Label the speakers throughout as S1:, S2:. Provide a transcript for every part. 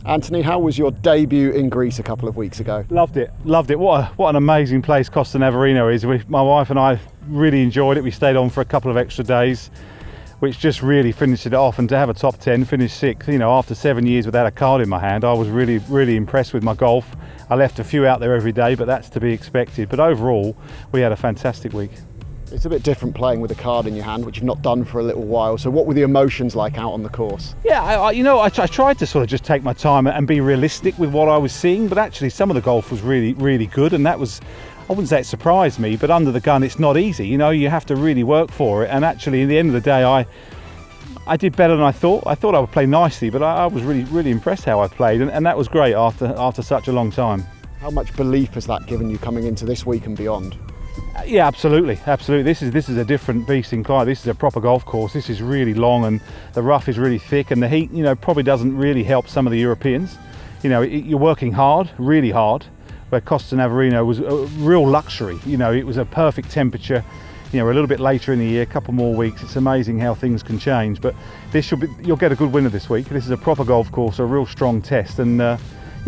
S1: Anthony, how was your debut in Greece a couple of weeks ago?
S2: Loved it. What an amazing place Costa Navarino is. My wife and I really enjoyed it. We stayed on for a couple of extra days, which just really finished it off. And to have a top 10, finish 6th, you know, after 7 years without a card in my hand, I was really impressed with my golf. I left a few out there every day, but that's to be expected. But overall, we had a fantastic week.
S1: It's a bit different playing with a card in your hand, which you've not done for a little while. So what were the emotions like out on the course?
S2: Yeah, I tried to sort of just take my time and be realistic with what I was seeing, but actually some of the golf was really good, and that was, I wouldn't say it surprised me, but under the gun it's not easy. You know, you have to really work for it, and actually in the end of the day I did better than I thought. I thought I would play nicely, but I was really impressed how I played, and that was great after such a long time.
S1: How much belief has that given you coming into this week and beyond?
S2: Yeah, absolutely. This is a different beast in Clyde. This is a proper golf course. This is really long, and the rough is really thick, and the heat, you know, probably doesn't really help some of the Europeans. You know, you're working hard, really hard, where Costa Navarino was a real luxury. You know, it was a perfect temperature. You know, we're a little bit later in the year, a couple more weeks. It's amazing how things can change, but you'll get a good winner this week. This is a proper golf course, a real strong test, and yeah,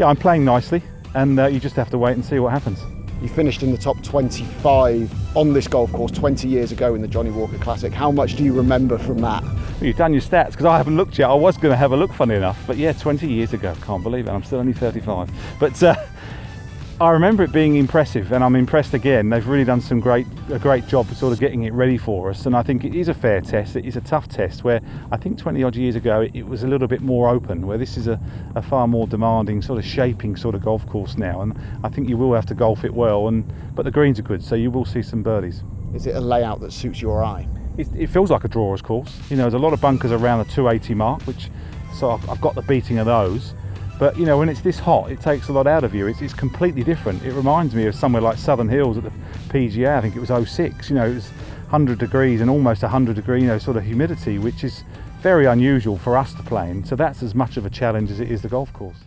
S2: I'm playing nicely, and you just have to wait and see what happens.
S1: You finished in the top 25 on this golf course 20 years ago in the Johnny Walker Classic. How much do you remember from that?
S2: Well, you've done your stats, because I haven't looked yet. I was going to have a look, funny enough, but yeah, 20 years ago. Can't believe it. I'm still only 35. But I remember it being impressive, and I'm impressed again. They've really done a great job of sort of getting it ready for us, and I think it is a fair test. It is a tough test, where I think 20 odd years ago it was a little bit more open, where this is a far more demanding sort of shaping sort of golf course now, and I think you will have to golf it well, but the greens are good, so you will see some birdies.
S1: Is it a layout that suits your eye?
S2: It feels like a drawer's course. You know, there's a lot of bunkers around the 280 mark, so I've got the beating of those. But you know, when it's this hot, it takes a lot out of you. It's completely different. It reminds me of somewhere like Southern Hills at the PGA. I think it was 06. You know, it was 100 degrees and almost 100 degree, you know, sort of humidity, which is very unusual for us to play in. So that's as much of a challenge as it is the golf course.